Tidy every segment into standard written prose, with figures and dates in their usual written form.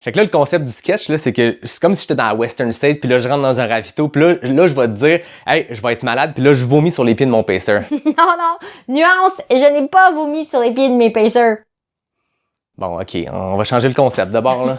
Fait que là, le concept du sketch, là, c'est que c'est comme si j'étais dans la Western State, puis là, je rentre dans un ravito, puis là, je vais te dire, hey, je vais être malade, puis là, je vomis sur les pieds de mon pacer. Non, nuance, je n'ai pas vomi sur les pieds de mes pacers. Bon, OK, on va changer le concept d'abord, là.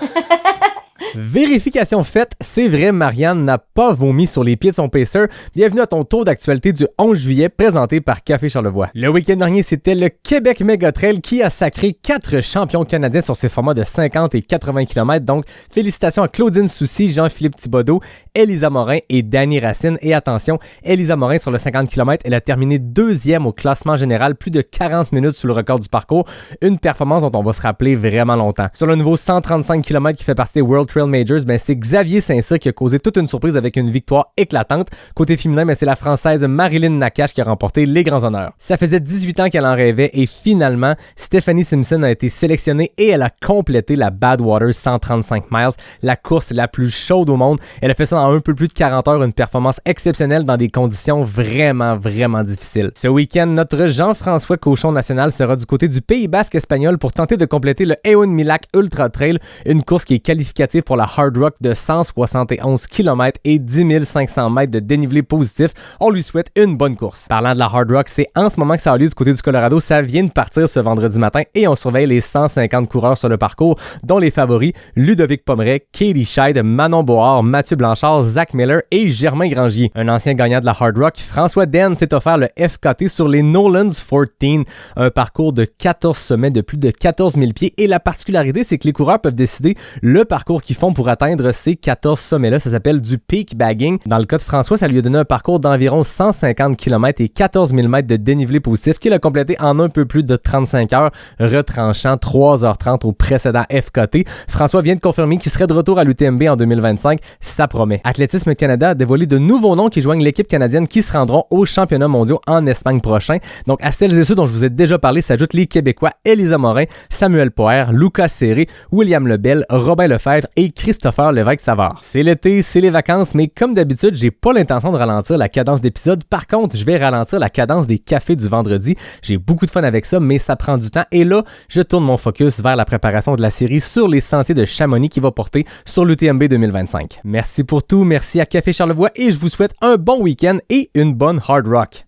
Vérification faite, c'est vrai, Marianne n'a pas vomi sur les pieds de son pacer. Bienvenue à ton tour d'actualité du 11 juillet présenté par Café Charlevoix. Le week-end dernier, c'était le Québec Mega Trail qui a sacré 4 champions canadiens sur ses formats de 50 et 80 km. Donc, félicitations à Claudine Soucy, Jean-Philippe Thibodeau, Elisa Morin et Dany Racine. Et attention, Elisa Morin sur le 50 km, elle a terminé deuxième au classement général, plus de 40 minutes sous le record du parcours. Une performance dont on va se rappeler vraiment longtemps. Sur le nouveau 135 km qui fait partie des World Trail Majors, c'est Xavier Saint-Cyr qui a causé toute une surprise avec une victoire éclatante. Côté féminin, c'est la Française Marilyn Nakache qui a remporté les grands honneurs. Ça faisait 18 ans qu'elle en rêvait et finalement, Stephanie Simpson a été sélectionnée et elle a complété la Badwater 135 miles, la course la plus chaude au monde. Elle a fait ça en un peu plus de 40 heures, une performance exceptionnelle dans des conditions vraiment difficiles. Ce week-end, notre Jean-François Cochon national sera du côté du Pays Basque espagnol pour tenter de compléter le Eun Milac Ultra Trail, une course qui est qualificative pour la Hard Rock de 171 km et 10 500 mètres de dénivelé positif. On lui souhaite une bonne course. Parlant de la Hard Rock, c'est en ce moment que ça a lieu du côté du Colorado. Ça vient de partir ce vendredi matin et on surveille les 150 coureurs sur le parcours, dont les favoris Ludovic Pomeray, Katie Scheid, Manon Beauard, Mathieu Blanchard, Zach Miller et Germain Grangier. Un ancien gagnant de la Hard Rock, François Den s'est offert le FKT sur les Nolans 14, un parcours de 14 sommets de plus de 14 000 pieds. Et la particularité, c'est que les coureurs peuvent décider le parcours qu'ils font pour atteindre ces 14 sommets-là. Ça s'appelle du peak bagging. Dans le cas de François, ça lui a donné un parcours d'environ 150 km et 14 000 mètres de dénivelé positif qu'il a complété en un peu plus de 35 heures, retranchant 3h30 au précédent FKT. François vient de confirmer qu'il serait de retour à l'UTMB en 2025. Ça promet. Athlétisme Canada a dévoilé de nouveaux noms qui joignent l'équipe canadienne qui se rendront aux championnats mondiaux en Espagne prochain. Donc, à celles et ceux dont je vous ai déjà parlé s'ajoutent les Québécois Elisa Morin, Samuel Poher, Lucas Serré, William Lebel, Robin Lefebvre et Christopher Lévesque-Savard. C'est l'été, c'est les vacances, mais comme d'habitude, j'ai pas l'intention de ralentir la cadence d'épisode. Par contre, je vais ralentir la cadence des cafés du vendredi. J'ai beaucoup de fun avec ça, mais ça prend du temps. Et là, je tourne mon focus vers la préparation de la série sur les sentiers de Chamonix qui va porter sur l'UTMB 2025. Merci pour tout, merci à Café Charlevoix et je vous souhaite un bon week-end et une bonne hard rock.